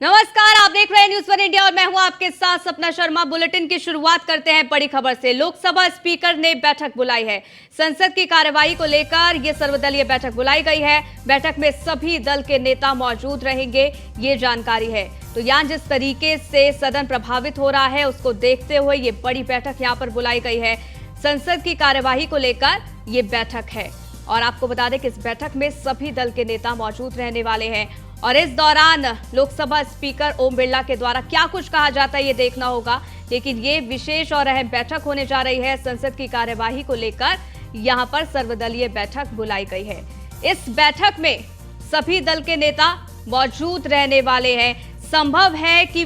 नमस्कार, आप देख रहे हैं न्यूज़ 1 इंडिया और मैं हूं आपके साथ सपना शर्मा। बुलेटिन की शुरुआत करते हैं बड़ी खबर से। लोकसभा स्पीकर ने बैठक बुलाई है। संसद की कार्यवाही को लेकर यह सर्वदलीय बैठक बुलाई गई है। बैठक में सभी दल के नेता मौजूद रहेंगे, ये जानकारी है। तो यहां जिस तरीके से सदन प्रभावित हो रहा है उसको देखते हुए ये बड़ी बैठक यहां पर बुलाई गई है। संसद की कार्यवाही को लेकर ये बैठक है और आपको बता दें कि इस बैठक में सभी दल के नेता मौजूद रहने वाले हैं और इस दौरान लोकसभा स्पीकर ओम बिरला के द्वारा क्या कुछ कहा जाता है ये देखना होगा। लेकिन ये विशेष और अहम बैठक होने जा रही है। संसद की कार्यवाही को लेकर यहां पर सर्वदलीय बैठक बुलाई गई है। इस बैठक में सभी दल के नेता मौजूद रहने वाले हैं। संभव है कि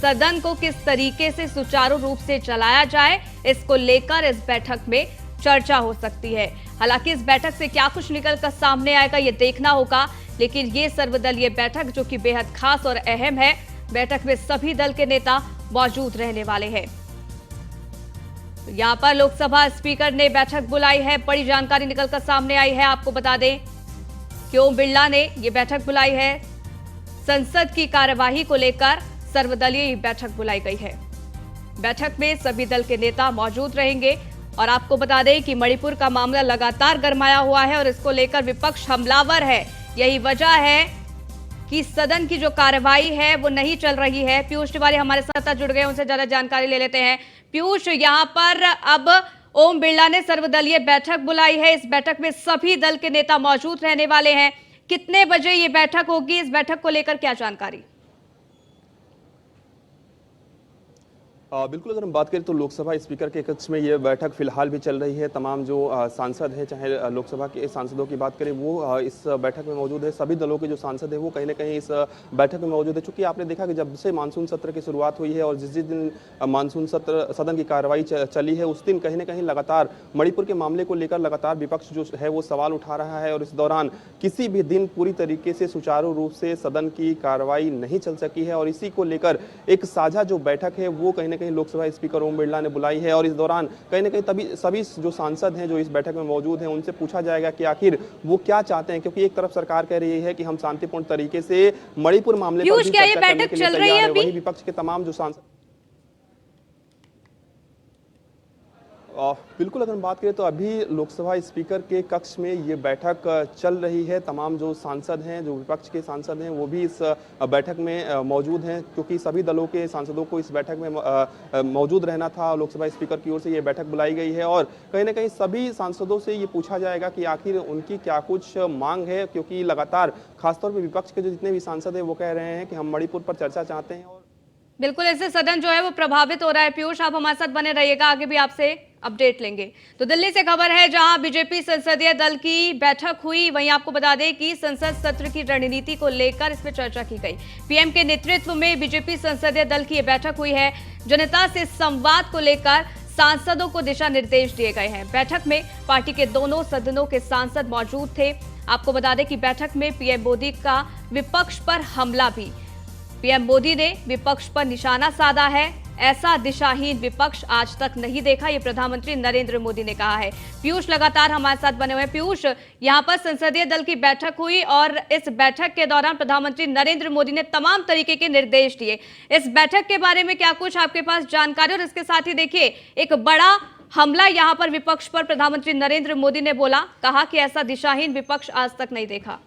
सदन को किस तरीके से सुचारू रूप से चलाया जाए, इसको लेकर इस बैठक में चर्चा हो सकती है। हालांकि इस बैठक से क्या कुछ निकलकर सामने आएगा ये देखना होगा, लेकिन ये सर्वदलीय बैठक जो कि बेहद खास और अहम है। बैठक में सभी दल के नेता मौजूद रहने वाले हैं। तो यहां पर लोकसभा स्पीकर ने बैठक बुलाई है। बड़ी जानकारी निकलकर सामने आई है। आपको बता दें कि ओम बिरला ने ये बैठक बुलाई है। संसद की कार्यवाही को लेकर सर्वदलीय बैठक बुलाई गई है। बैठक में सभी दल के नेता मौजूद रहेंगे और आपको बता दें कि मणिपुर का मामला लगातार गरमाया हुआ है और इसको लेकर विपक्ष हमलावर है। यही वजह है कि सदन की जो कार्यवाही है वो नहीं चल रही है। पीयूष तिवारी हमारे साथ जुड़ गए, उनसे ज्यादा जानकारी ले लेते हैं। पीयूष, यहां पर अब ओम बिरला ने सर्वदलीय बैठक बुलाई है। इस बैठक में सभी दल के नेता मौजूद रहने वाले हैं। कितने बजे ये बैठक होगी? इस बैठक को लेकर क्या जानकारी? बिल्कुल, अगर हम बात करें तो लोकसभा स्पीकर के कक्ष में ये बैठक फिलहाल भी चल रही है। तमाम जो सांसद हैं, चाहे लोकसभा के सांसदों की बात करें, वो इस बैठक में मौजूद है। सभी दलों के जो सांसद हैं वो कहीं ना कहीं इस बैठक में मौजूद है। चूंकि आपने देखा कि जब से मानसून सत्र की शुरुआत हुई है और जिस जिस दिन मानसून सत्र सदन की कार्रवाई चली है उस दिन कहीं ना कहीं लगातार मणिपुर के मामले को लेकर लगातार विपक्ष जो है वो सवाल उठा रहा है और इस दौरान किसी भी दिन पूरी तरीके से सुचारू रूप से सदन की कार्रवाई नहीं चल सकी है और इसी को लेकर एक साझा जो बैठक है वो कहीं लोकसभा स्पीकर ओम बिरला ने बुलाई है। और इस दौरान कहीं ना कहीं सभी जो सांसद हैं जो इस बैठक में मौजूद हैं उनसे पूछा जाएगा कि आखिर वो क्या चाहते हैं, क्योंकि एक तरफ सरकार कह रही है कि हम शांतिपूर्ण तरीके से मणिपुर मामले पर क्या ये बैठक चल रही है? वही विपक्ष के तमाम जो सांसद बिल्कुल, अगर हम बात करें तो अभी लोकसभा स्पीकर के कक्ष में ये बैठक चल रही है। तमाम जो सांसद हैं, जो विपक्ष के सांसद हैं, वो भी इस बैठक में मौजूद हैं, क्योंकि सभी दलों के सांसदों को इस बैठक में मौजूद रहना था। लोकसभा स्पीकर की ओर से ये बैठक बुलाई गई है और कहीं ना कहीं सभी सांसदों से ये पूछा जाएगा कि आखिर उनकी क्या कुछ मांग है, क्योंकि लगातार खासतौर पर विपक्ष के जो जितने भी सांसद हैं वो कह रहे हैं कि हम मणिपुर पर चर्चा चाहते हैं। और बिल्कुल, इससे सदन जो है वो प्रभावित हो रहा है। पीयूष, आप हमारे साथ बने रहिएगा, आगे भी आपसे अपडेट लेंगे। तो दिल्ली से खबर है, जहां बीजेपी संसदीय दल की बैठक हुई, वहीं आपको बता दें कि संसद सत्र की रणनीति को लेकर इस पर चर्चा की गई। पीएम के नेतृत्व में बीजेपी संसदीय दल की यह बैठक हुई है। जनता से संवाद को लेकर सांसदों को दिशा निर्देश दिए गए हैं। बैठक में पार्टी के दोनों सदनों के सांसद मौजूद थे। आपको बता दें कि बैठक में पीएम मोदी का विपक्ष पर हमला भी। पीएम मोदी ने विपक्ष पर निशाना साधा है। ऐसा दिशाहीन विपक्ष आज तक नहीं देखा, ये प्रधानमंत्री नरेंद्र मोदी ने कहा है। पीयूष लगातार हमारे साथ बने हुए हैं। पीयूष, यहां पर संसदीय दल की बैठक हुई और इस बैठक के दौरान प्रधानमंत्री नरेंद्र मोदी ने तमाम तरीके के निर्देश दिए। इस बैठक के बारे में क्या कुछ आपके पास जानकारी? और इसके साथ ही देखिए, एक बड़ा हमला यहां पर विपक्ष पर प्रधानमंत्री नरेंद्र मोदी ने बोला, कहा कि ऐसा दिशाहीन विपक्ष आज तक नहीं देखा।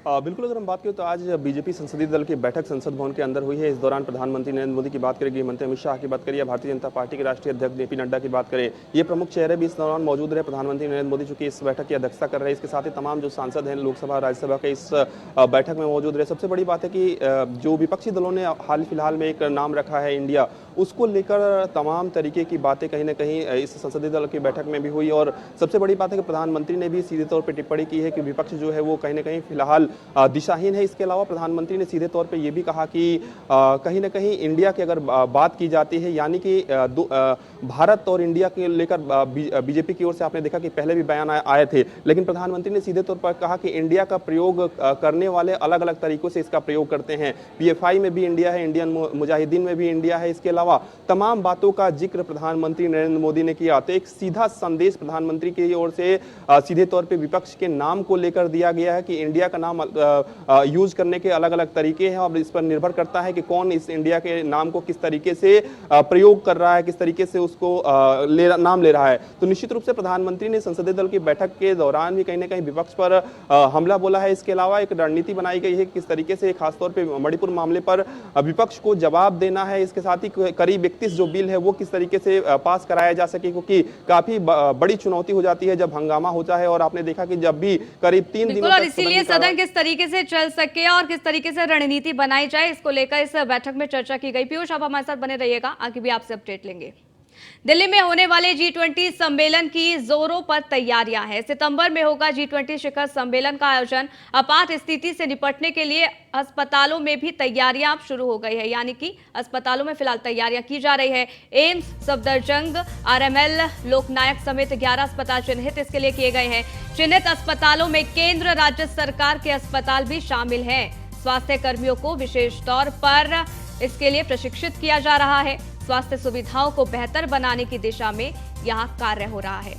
बिल्कुल, अगर हम बात करें तो आज बीजेपी संसदीय दल की बैठक संसद भवन के अंदर हुई है। इस दौरान प्रधानमंत्री नरेंद्र मोदी की बात करें, गृह मंत्री अमित शाह की बात करें या भारतीय जनता पार्टी के राष्ट्रीय अध्यक्ष जेपी नड्डा की बात करें, ये प्रमुख चेहरे भी इस दौरान मौजूद रहे। प्रधानमंत्री नरेंद्र मोदी चूंकि इस बैठक की अध्यक्षता कर रहे हैं, इसके साथ ही तमाम जो सांसद हैं लोकसभा और राज्यसभा के इस बैठक में मौजूद रहे। सबसे बड़ी बात है कि जो विपक्षी दलों ने हाल फिलहाल में एक नाम रखा है इंडिया, उसको लेकर तमाम तरीके की बातें कहीं ना कहीं इस संसदीय दल की बैठक में भी हुई। और सबसे बड़ी बात है कि प्रधानमंत्री ने भी सीधे तौर पर टिप्पणी की है कि विपक्ष जो है वो कहीं ना कहीं फिलहाल दिशाहीन है। इसके अलावा प्रधानमंत्री ने सीधे तौर पे ये भी कहा कि कहीं ना कहीं इंडिया की अगर बात की जाती है, यानी कि भारत और इंडिया के लेकर बीजेपी की ओर से आपने देखा कि पहले भी बयान आए थे, लेकिन प्रधानमंत्री ने सीधे तौर पर कहा कि इंडिया का प्रयोग करने वाले अलग अलग तरीकों से इसका प्रयोग करते हैं। पीएफआई में भी इंडिया है, इंडियन मुजाहिदीन में भी इंडिया है, इसके अलावा अलावा तमाम बातों का जिक्र प्रधानमंत्री नरेंद्र मोदी ने किया। तो एक सीधा संदेश प्रधानमंत्री की ओर से सीधे तौर पे विपक्ष के नाम को लेकर दिया गया है कि इंडिया का नाम यूज करने के अलग अलग तरीके हैं और इस पर निर्भर करता है कि कौन इस इंडिया के नाम को किस तरीके से प्रयोग कर रहा है, किस तरीके से उसको नाम ले रहा है। तो निश्चित रूप से प्रधानमंत्री ने संसदीय दल की बैठक के दौरान भी कहीं ना कहीं विपक्ष पर हमला बोला है। इसके अलावा एक रणनीति बनाई गई है किस तरीके से खासतौर पे मणिपुर मामले पर विपक्ष को जवाब देना है। इसके साथ ही करीब 31 जो बिल है वो किस तरीके से पास कराया जा सके, क्योंकि काफी बड़ी चुनौती हो जाती है जब हंगामा होता है। और आपने देखा कि जब भी करीब 3 दिनों और इसीलिए सदन किस तरीके से चल सके और किस तरीके से रणनीति बनाई जाए, इसको लेकर इस बैठक में चर्चा की गई। पीयूष, आप हमारे साथ बने रहिएगा, आगे भी आपसे अपडेट लेंगे। दिल्ली में होने वाले G20 सम्मेलन की जोरों पर तैयारियां हैं। सितंबर में होगा G20 शिखर सम्मेलन का आयोजन। आपात स्थिति से निपटने के लिए अस्पतालों में भी तैयारियां अब शुरू हो गई है, यानी कि अस्पतालों में फिलहाल तैयारियां की जा रही है। एम्स, सफदरजंग, RML, लोकनायक समेत 11 अस्पताल चिन्हित इसके लिए किए गए हैं। चिन्हित अस्पतालों में केंद्र राज्य सरकार के अस्पताल भी शामिल हैं। स्वास्थ्य कर्मियों को विशेष तौर पर इसके लिए प्रशिक्षित किया जा रहा है। स्वास्थ्य सुविधाओं को बेहतर बनाने की दिशा में यहां कार्य हो रहा है।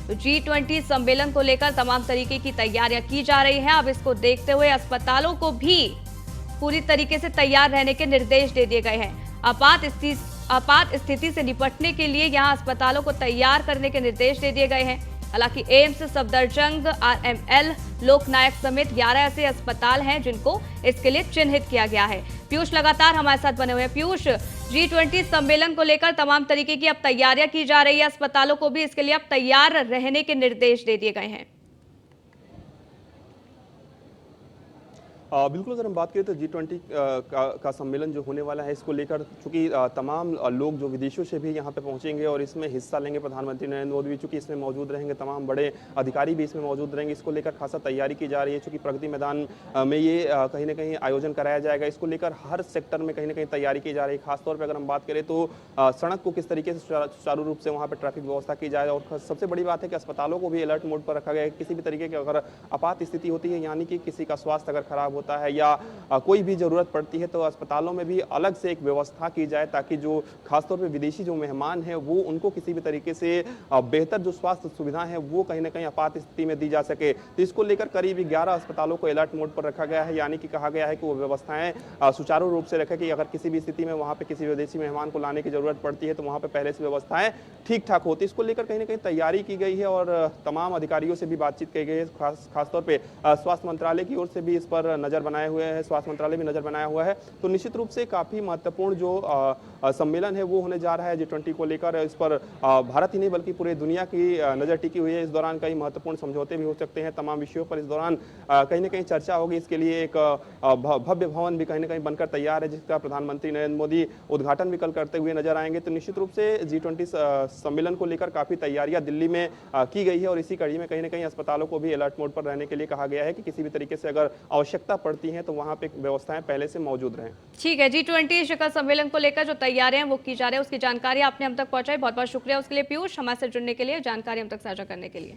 तो G20 सम्मेलन को लेकर तमाम तरीके की तैयारियां की जा रही हैं। अब इसको देखते हुए अस्पतालों को भी पूरी तरीके से तैयार रहने के निर्देश दे दिए गए हैं। आपात स्थिति से निपटने के लिए यहां अस्पतालों को तैयार करने के निर्देश दे दिए गए हैं। हालांकि एम्स, सफदरजंग, RML, लोकनायक समेत 11 ऐसे अस्पताल हैं जिनको इसके लिए चिन्हित किया गया है। पीयूष लगातार हमारे साथ बने हुए हैं। पीयूष, G20 सम्मेलन को लेकर तमाम तरीके की अब तैयारियां की जा रही है। अस्पतालों को भी इसके लिए अब तैयार रहने के निर्देश दे दिए गए हैं। बिल्कुल, अगर हम बात करें तो G20 का सम्मेलन जो होने वाला है, इसको लेकर चूंकि तमाम लोग जो विदेशों से भी यहाँ पे पहुँचेंगे और इसमें हिस्सा लेंगे, प्रधानमंत्री नरेंद्र मोदी भी चूंकि इसमें मौजूद रहेंगे, तमाम बड़े अधिकारी भी इसमें मौजूद रहेंगे। इसको लेकर खासा तैयारी की जा रही है। चूंकि प्रगति मैदान में ये कहीं ना कहीं आयोजन कराया जाएगा, इसको लेकर हर सेक्टर में कहीं ना कहीं तैयारी की जा रही है। खासतौर पर अगर हम बात करें तो सड़क को किस तरीके से सुचारू रूप से वहाँ पर ट्रैफिक व्यवस्था की जाए। और सबसे बड़ी बात है कि अस्पतालों को भी अलर्ट मोड पर रखा गया है। किसी भी तरीके की अगर आपात स्थिति होती है, यानी कि किसी का स्वास्थ्य अगर खराब होता है या कोई भी जरूरत पड़ती है, तो अस्पतालों में भी अलग से एक व्यवस्था की जाए, ताकि जो खासतौर पे विदेशी जो मेहमान हैं वो उनको किसी भी तरीके से बेहतर जो स्वास्थ्य सुविधाएं हैं वो कहीं ना कहीं आपात स्थिति में दी जा सके। तो इसको लेकर करीब 11 अस्पतालों को अलर्ट मोड पर रखा गया है, यानी कि कहा गया है कि वो व्यवस्थाएं सुचारू रूप से रखें कि अगर किसी भी स्थिति में वहाँ पे किसी विदेशी मेहमान को लाने की जरूरत पड़ती है तो वहाँ पे पहले से व्यवस्थाएं ठीक ठाक होती है। इसको लेकर कहीं ना कहीं तैयारी की गई है और तमाम अधिकारियों से भी बातचीत की गई है। खासतौर पर स्वास्थ्य मंत्रालय की ओर से भी इस पर नजर बनाए हुए है, स्वास्थ्य मंत्रालय भी नजर बनाया हुआ है। तो निश्चित रूप से काफी महत्वपूर्ण जो सम्मेलन है वो होने जा रहा है G20 को लेकर। इस पर भारत ही नहीं बल्कि पूरे दुनिया की नजर टिकी हुई है। इस दौरान कई महत्वपूर्ण समझौते भी हो सकते हैं, तमाम विषयों पर इस दौरान कहीं ना कहीं चर्चा होगी। इसके लिए एक भव्य भवन भी कहीं ना कहीं बनकर तैयार है, जिसका प्रधानमंत्री नरेंद्र मोदी उद्घाटन भी कल करते हुए नजर आएंगे। तो निश्चित रूप से G20 सम्मेलन को लेकर काफी तैयारियां दिल्ली में की गई है और इसी कड़ी में कहीं ना कहीं अस्पतालों को भी अलर्ट मोड पर रहने के लिए कहा गया है कि किसी भी तरीके से अगर आवश्यकता पड़ती है तो वहां पे व्यवस्थाएं पहले से मौजूद रहें। ठीक है, G20 शिखर सम्मेलन को लेकर जो तैयारियां वो की जा रही है, उसकी जानकारी आपने हम तक पहुंचाई। बहुत बहुत शुक्रिया उसके लिए पीयूष, हमारे से जुड़ने के लिए, जानकारी हम तक साझा करने के लिए।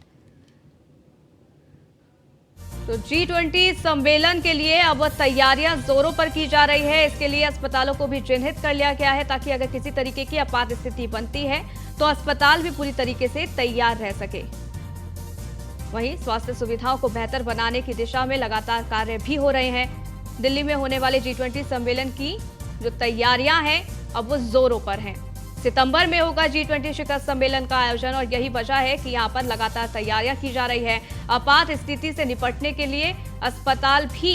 तो G20 सम्मेलन के लिए अब तैयारियां जोरों पर की जा रही है। इसके लिए अस्पतालों को भी चिन्हित कर लिया गया है, ताकि अगर किसी तरीके की आपात स्थिति बनती है तो अस्पताल भी पूरी तरीके से तैयार रह सके। वहीं स्वास्थ्य सुविधाओं को बेहतर बनाने की दिशा में लगातार कार्य भी हो रहे हैं। दिल्ली में होने वाले G20 सम्मेलन की जो तैयारियां हैं अब वो जोरों पर हैं। सितंबर में होगा G20 शिखर सम्मेलन का आयोजन और यही वजह है कि यहां पर लगातार तैयारियां की जा रही है। आपात स्थिति से निपटने के लिए अस्पताल भी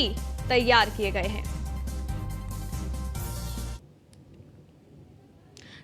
तैयार किए गए हैं।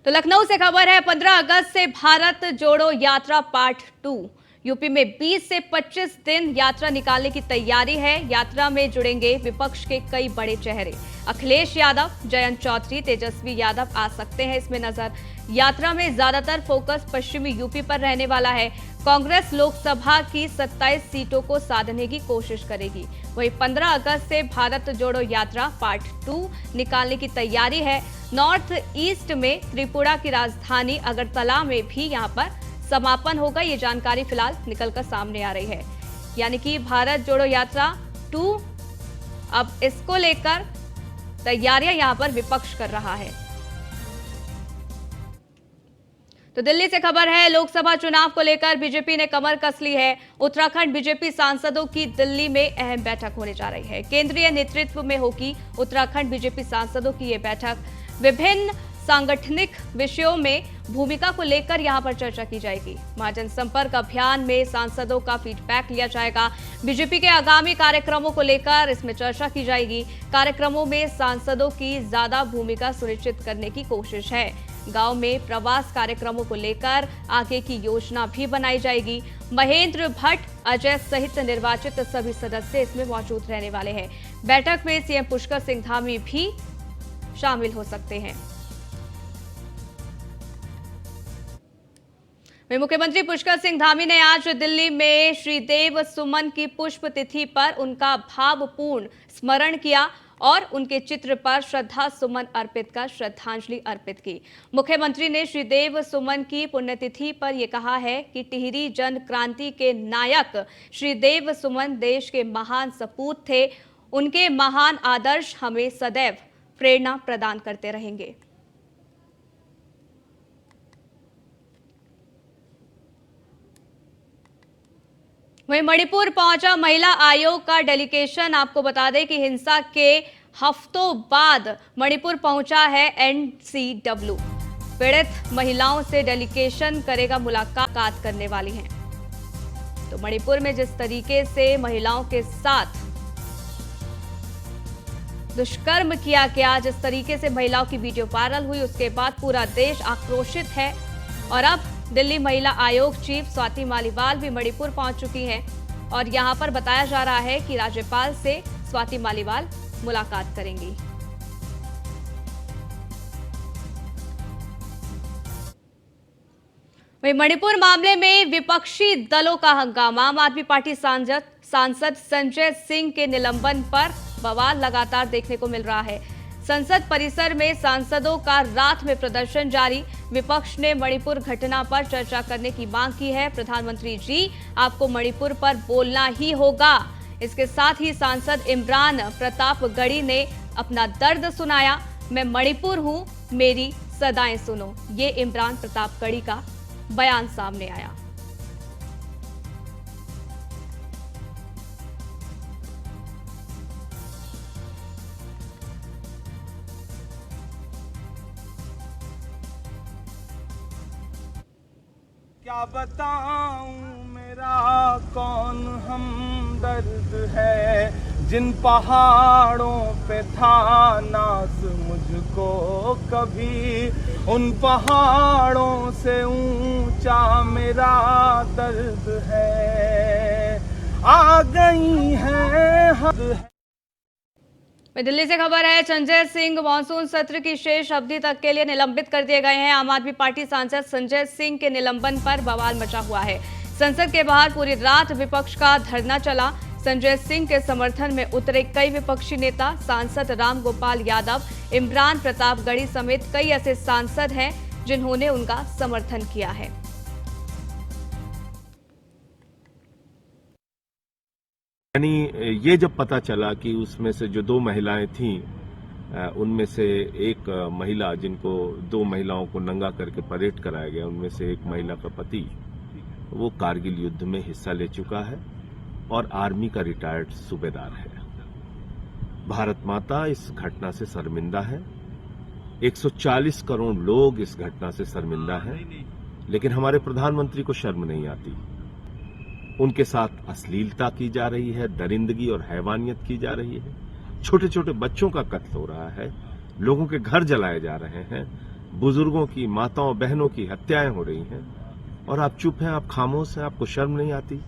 तो लखनऊ से खबर है, 15 अगस्त से भारत जोड़ो यात्रा पार्ट 2। यूपी में 20 से 25 दिन यात्रा निकालने की तैयारी है। यात्रा में जुड़ेंगे विपक्ष के कई बड़े चेहरे। अखिलेश यादव, जयंत चौधरी, तेजस्वी यादव आ सकते हैं इसमें नजर। यात्रा में ज्यादातर फोकस पश्चिमी यूपी पर रहने वाला है। कांग्रेस लोकसभा की 27 सीटों को साधने की कोशिश करेगी। वहीं 15 अगस्त से भारत जोड़ो यात्रा पार्ट 2 निकालने की तैयारी है। नॉर्थ ईस्ट में त्रिपुरा की राजधानी अगरतला में भी यहां पर समापन होगा। ये जानकारी फिलहाल निकलकर सामने आ रही है, यानी कि भारत जोड़ो यात्रा 2 अब इसको लेकर तैयारियां यहां पर विपक्ष कर रहा है। तो दिल्ली से खबर है, लोकसभा चुनाव को लेकर बीजेपी ने कमर कस ली है। उत्तराखंड बीजेपी सांसदों की दिल्ली में अहम बैठक होने जा रही है। केंद्रीय नेतृत्व में होगी उत्तराखंड बीजेपी सांसदों की ये बैठक। विभिन्न सांगठनिक विषयों में भूमिका को लेकर यहां पर चर्चा की जाएगी। महाजनसंपर्क अभियान में सांसदों का फीडबैक लिया जाएगा। बीजेपी के आगामी कार्यक्रमों को लेकर इसमें चर्चा की जाएगी। कार्यक्रमों में सांसदों की ज्यादा भूमिका सुनिश्चित करने की कोशिश है। गांव में प्रवास कार्यक्रमों को लेकर आगे की योजना भी बनाई जाएगी। महेंद्र भट्ट, अजय सहित निर्वाचित सभी सदस्य इसमें मौजूद रहने वाले हैं। बैठक में सीएम पुष्कर सिंह धामी भी शामिल हो सकते हैं। वहीं मुख्यमंत्री पुष्कर सिंह धामी ने आज दिल्ली में श्रीदेव सुमन की पुष्प तिथि पर उनका भावपूर्ण स्मरण किया और उनके चित्र पर श्रद्धा सुमन अर्पित कर श्रद्धांजलि अर्पित की। मुख्यमंत्री ने श्रीदेव सुमन की पुण्यतिथि पर यह कहा है कि टिहरी जन क्रांति के नायक श्रीदेव सुमन देश के महान सपूत थे। उनके महान आदर्श हमें सदैव प्रेरणा प्रदान करते रहेंगे। वहीं मणिपुर पहुंचा महिला आयोग का डेलीगेशन। आपको बता दें कि हिंसा के हफ्तों बाद मणिपुर पहुंचा है एनसीडब्ल्यू। पीड़ित महिलाओं से डेलीगेशन करेगा मुलाकात करने वाली हैं। तो मणिपुर में जिस तरीके से महिलाओं के साथ दुष्कर्म किया गया, जिस तरीके से महिलाओं की वीडियो वायरल हुई, उसके बाद पूरा देश आक्रोशित है। और अब दिल्ली महिला आयोग चीफ स्वाति मालीवाल भी मणिपुर पहुंच चुकी हैं और यहां पर बताया जा रहा है कि राज्यपाल से स्वाति मालीवाल मुलाकात करेंगी। वहीं मणिपुर मामले में विपक्षी दलों का हंगामा। आम आदमी पार्टी सांसद संजय सिंह के निलंबन पर बवाल लगातार देखने को मिल रहा है। संसद परिसर में सांसदों का रात में प्रदर्शन जारी। विपक्ष ने मणिपुर घटना पर चर्चा करने की मांग की है। प्रधानमंत्री जी, आपको मणिपुर पर बोलना ही होगा। इसके साथ ही सांसद इमरान प्रतापगढ़ी ने अपना दर्द सुनाया। मैं मणिपुर हूं, मेरी सदाएं सुनो। ये इमरान प्रतापगढ़ी का बयान सामने आया। क्या बताऊं मेरा कौन हमदर्द है, जिन पहाड़ों पे था नाज मुझको कभी, उन पहाड़ों से ऊंचा मेरा दर्द है। आ गई है हद है। दिल्ली से खबर है, संजय सिंह मानसून सत्र की शेष अवधि तक के लिए निलंबित कर दिए गए हैं। आम आदमी पार्टी सांसद संजय सिंह के निलंबन पर बवाल मचा हुआ है। संसद के बाहर पूरी रात विपक्ष का धरना चला। संजय सिंह के समर्थन में उतरे कई विपक्षी नेता। सांसद राम गोपाल यादव, इमरान प्रतापगढ़ी समेत कई ऐसे सांसद हैं जिन्होंने उनका समर्थन किया है। यानी ये जब पता चला कि उसमें से जो 2 महिलाएं थीं, उनमें से एक महिला, जिनको 2 महिलाओं को नंगा करके परेड कराया गया, उनमें से एक महिला का पति वो कारगिल युद्ध में हिस्सा ले चुका है और आर्मी का रिटायर्ड सूबेदार है। भारत माता इस घटना से शर्मिंदा है। 140 करोड़ लोग इस घटना से शर्मिंदा हैं, लेकिन हमारे प्रधानमंत्री को शर्म नहीं आती। उनके साथ अश्लीलता की जा रही है, दरिंदगी और हैवानियत की जा रही है। छोटे छोटे बच्चों का कत्ल हो रहा है, लोगों के घर जलाए जा रहे हैं, बुजुर्गों की, माताओं बहनों की हत्याएं हो रही हैं, और आप चुप हैं, आप खामोश हैं। आपको शर्म नहीं आती?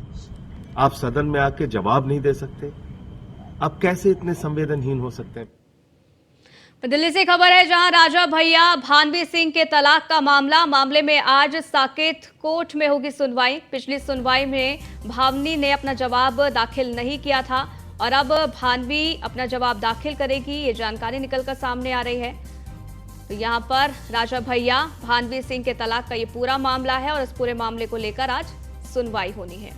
आप सदन में आके जवाब नहीं दे सकते? आप कैसे इतने संवेदनहीन हो सकते हैं? दिल्ली से खबर है, जहां राजा भैया भानवी सिंह के तलाक का मामले में आज साकेत कोर्ट में होगी सुनवाई। पिछली सुनवाई में भावनी ने अपना जवाब दाखिल नहीं किया था और अब भानवी अपना जवाब दाखिल करेगी। ये जानकारी निकलकर सामने आ रही है। तो यहां पर राजा भैया भानवी सिंह के तलाक का ये पूरा मामला है और इस पूरे मामले को लेकर आज सुनवाई होनी है।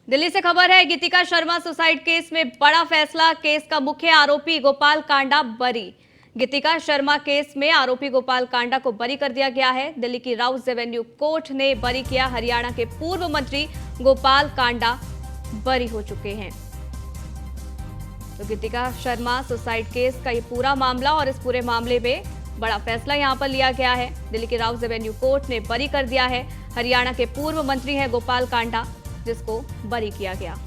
दिल्ली से खबर है, गीतिका शर्मा सुसाइड केस में बड़ा फैसला। केस का मुख्य आरोपी गोपाल कांडा बरी। गीतिका शर्मा केस में आरोपी गोपाल कांडा को बरी कर दिया गया है। दिल्ली की राउस एवेन्यू कोर्ट ने बरी किया। हरियाणा के पूर्व मंत्री गोपाल कांडा बरी हो चुके हैं। तो गीतिका शर्मा सुसाइड केस का ये पूरा मामला और इस पूरे मामले में बड़ा फैसला यहां पर लिया गया है। दिल्ली की राउस एवेन्यू कोर्ट ने बरी कर दिया है। हरियाणा के पूर्व मंत्री हैं गोपाल कांडा, जिसको बरी किया गया।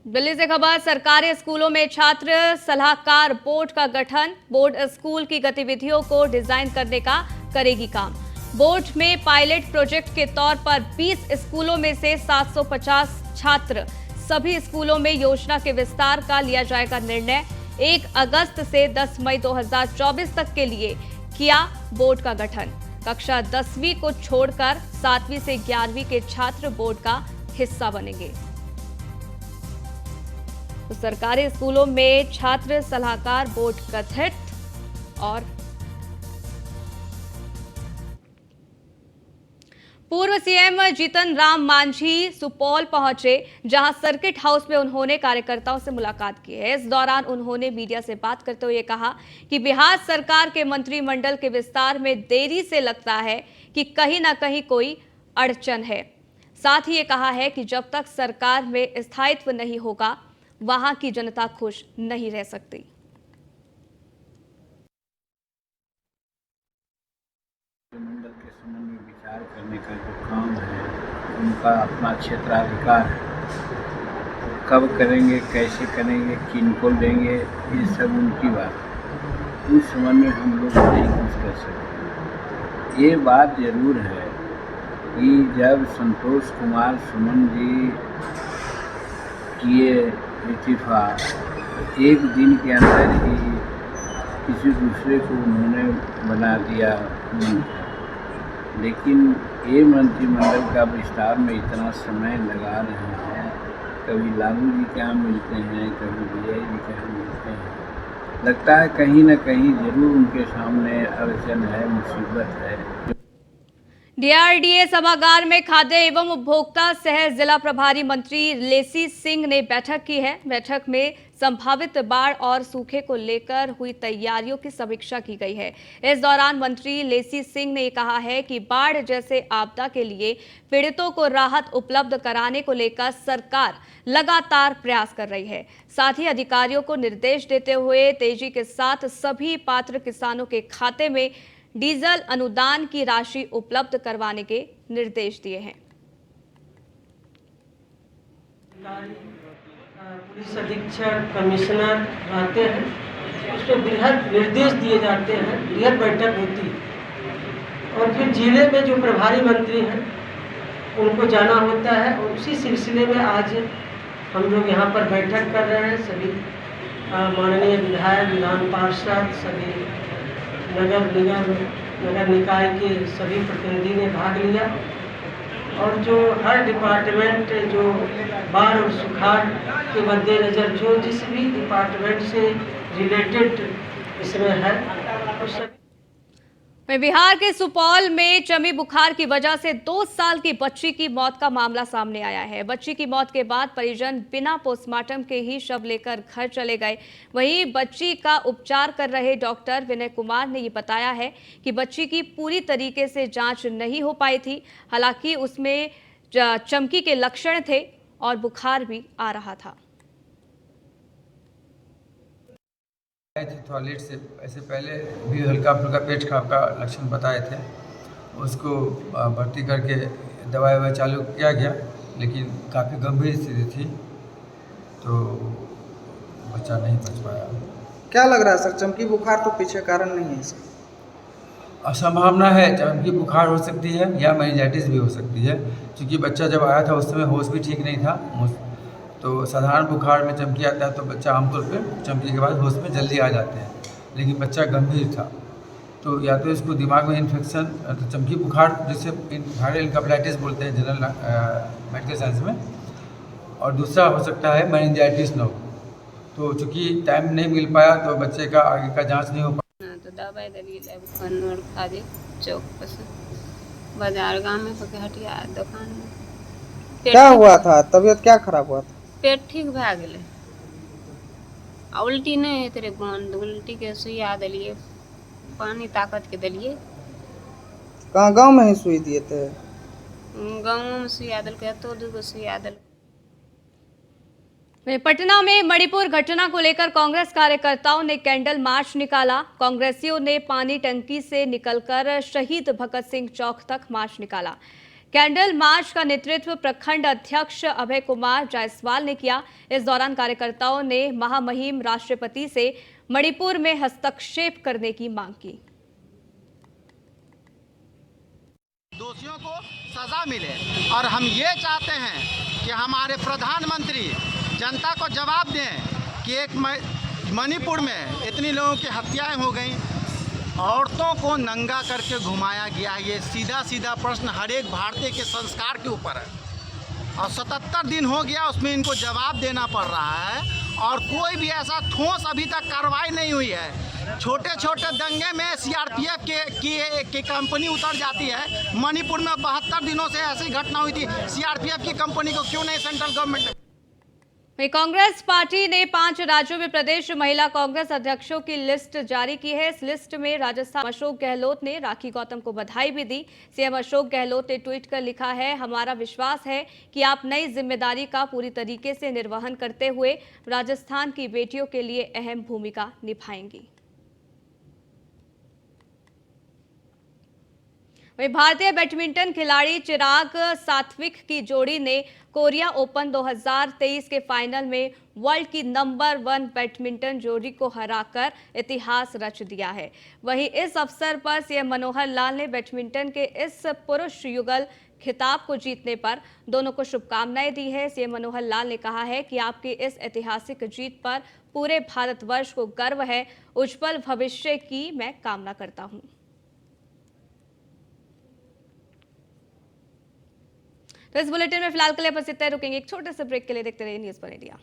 दिल्ली से खबर, सरकारी स्कूलों में छात्र सलाहकार बोर्ड का गठन। बोर्ड स्कूल की गतिविधियों को डिजाइन करने का करेगी काम। बोर्ड में पायलट प्रोजेक्ट के तौर पर 20 स्कूलों में से 750 छात्र, सभी स्कूलों में योजना के विस्तार का लिया जाएगा निर्णय। 1 अगस्त से 10 मई 2024 तक के लिए किया बोर्ड का गठन। कक्षा 10वीं को छोड़कर 7वीं से 11वीं के छात्र बोर्ड का हिस्सा बनेंगे। तो सरकारी स्कूलों में छात्र सलाहकार बोर्ड गठित। और पूर्व सीएम जीतन राम मांझी सुपौल पहुंचे, जहां सर्किट हाउस में उन्होंने कार्यकर्ताओं से मुलाकात की है। इस दौरान उन्होंने मीडिया से बात करते हुए कहा कि बिहार सरकार के मंत्रिमंडल के विस्तार में देरी से लगता है कि कहीं ना कहीं कोई अड़चन है। साथ ही ये कहा है कि जब तक सरकार में स्थायित्व नहीं होगा, वहां की जनता खुश नहीं रह सकती। मंडल के संबंध में विचार करने का जो काम है, उनका अपना क्षेत्राधिकार है। तो कब करेंगे, कैसे करेंगे, किनको देंगे, ये सब उनकी बात है। उस संबंध में हम लोग नहीं कुछ कर सकते। ये बात जरूर है कि जब संतोष कुमार सुमन जी किए इस्तीफा, एक दिन के अंदर ही किसी दूसरे को उन्होंने बना दिया मंत्री। लेकिन ये मंत्रिमंडल का विस्तार में इतना समय लगा रहे हैं। कभी लालू जी क्या मिलते हैं, कभी विजय जी क्या मिलते हैं। लगता है कहीं ना कहीं जरूर उनके सामने अड़चन है, मुसीबत है। डीआरडीए सभागार में खाद्य एवं उपभोक्ता सह जिला प्रभारी मंत्री लेसी सिंह ने बैठक की है। बैठक में संभावित बाढ़ और सूखे को लेकर हुई तैयारियों की समीक्षा की गई है। इस दौरान मंत्री लेसी सिंह ने कहा है कि बाढ़ जैसे आपदा के लिए पीड़ितों को राहत उपलब्ध कराने को लेकर सरकार लगातार प्रयास कर रही है। साथ ही अधिकारियों को निर्देश देते हुए तेजी के साथ सभी पात्र किसानों के खाते में डीजल अनुदान की राशि उपलब्ध करवाने के निर्देश दिए हैं। पुलिस अधीक्षक, कमिश्नर रहते हैं, उसमें बृहद निर्देश दिए जाते हैं, बृहद बैठक होती है। और फिर जिले में जो प्रभारी मंत्री हैं उनको जाना होता है। और उसी सिलसिले में आज हम लोग यहाँ पर बैठक कर रहे हैं। सभी माननीय विधायक, विधान पार्षद, सभी नगर निकाय के सभी प्रतिनिधि ने भाग लिया। और जो हर डिपार्टमेंट जो बाढ़ और सुखाड़ के मद्देनजर जो जिस भी डिपार्टमेंट से रिलेटेड इसमें है, उस बिहार के सुपौल में चमी बुखार की वजह से 2 साल की बच्ची की मौत का मामला सामने आया है। बच्ची की मौत के बाद परिजन बिना पोस्टमार्टम के ही शव लेकर घर चले गए। वहीं बच्ची का उपचार कर रहे डॉक्टर विनय कुमार ने ये बताया है कि बच्ची की पूरी तरीके से जांच नहीं हो पाई थी। हालांकि उसमें चमकी के लक्षण थे और बुखार भी आ रहा था। टॉयलेट से ऐसे पहले भी हल्का फुल्का पेट खराब का लक्षण बताए थे। उसको भर्ती करके दवाई चालू किया गया, लेकिन काफ़ी गंभीर स्थिति थी तो बच्चा नहीं बच पाया। क्या लग रहा है सर, चमकी बुखार तो पीछे कारण नहीं है इसका? संभावना है चमकी बुखार हो सकती है या मेनिंजाइटिस भी हो सकती है, क्योंकि बच्चा जब आया था उस समय होश भी ठीक नहीं था। तो साधारण बुखार में चमकी आता है तो बच्चा आमतौर पे चमकी के बाद होश में जल्दी आ जाते हैं, लेकिन बच्चा गंभीर था। तो या तो इसको दिमाग में इन्फेक्शन, तो चमकी बुखार जिसे वायरल इंसेफेलाइटिस बोलते हैं जनरल मेडिकल साइंस में, और दूसरा हो सकता है मेनिंजाइटिस न हो। तो चूँकि टाइम नहीं मिल पाया तो बच्चे का आगे का जाँच नहीं हो पाया। तो दवाई दे चौक पर बाजार गांव में पके हटिया दुकान में क्या हुआ था? तबीयत क्या खराब हुआ था? पेट ठीक भए गेलै आ उल्टी नहीं होते रहे बंद उल्टी के सुइया दिलिए पानी ताकत के दिलिए कहाँ गांव में ही सुई दिए थे? गाँव में सुइया दिलके तो 2 सुइया दिल वहीं पटना में मणिपुर घटना को लेकर कांग्रेस कार्यकर्ताओं ने कैंडल मार्च निकाला। कांग्रेसियों ने पानी टंकी से निकलकर शहीद भगत सिंह चौक तक मार्च निकाला। कैंडल मार्च का नेतृत्व प्रखंड अध्यक्ष अभय कुमार जायसवाल ने किया। इस दौरान कार्यकर्ताओं ने महामहिम राष्ट्रपति से मणिपुर में हस्तक्षेप करने की मांग की। दोषियों को सजा मिले और हम ये चाहते हैं कि हमारे प्रधानमंत्री जनता को जवाब दें कि एक मणिपुर में इतनी लोगों की हत्याएं हो गई, औरतों को नंगा करके घुमाया गया। ये सीधा सीधा प्रश्न हर एक भारतीय के संस्कार के ऊपर है और 77 दिन हो गया उसमें इनको जवाब देना पड़ रहा है और कोई भी ऐसा ठोस अभी तक कार्रवाई नहीं हुई है। छोटे छोटे दंगे में सीआरपीएफ की कंपनी उतर जाती है। मणिपुर में 72 दिनों से ऐसी घटना हुई थी, सीआरपीएफ की कंपनी को क्यों नहीं सेंट्रल गवर्नमेंट। कांग्रेस पार्टी ने 5 राज्यों में प्रदेश महिला कांग्रेस अध्यक्षों की लिस्ट जारी की है। इस लिस्ट में राजस्थान अशोक गहलोत ने राखी गौतम को बधाई भी दी। सीएम अशोक गहलोत ने ट्वीट कर लिखा है, हमारा विश्वास है कि आप नई जिम्मेदारी का पूरी तरीके से निर्वहन करते हुए राजस्थान की बेटियों के लिए अहम भूमिका निभाएंगी। वहीं भारतीय बैडमिंटन खिलाड़ी चिराग सात्विक की जोड़ी ने कोरिया ओपन 2023 के फाइनल में वर्ल्ड की नंबर 1 बैडमिंटन जोड़ी को हराकर इतिहास रच दिया है। वहीं इस अवसर पर सीएम मनोहर लाल ने बैडमिंटन के इस पुरुष युगल खिताब को जीतने पर दोनों को शुभकामनाएं दी है। सीएम मनोहर लाल ने कहा है कि आपकी इस ऐतिहासिक जीत पर पूरे भारतवर्ष को गर्व है। उज्जवल भविष्य की मैं कामना करता हूं। तो इस बुलेटिन में फिलहाल के लिए बस इतना ही। रुकेंगे एक छोटे से ब्रेक के लिए। देखते रहिए न्यूज़ 1 इंडिया।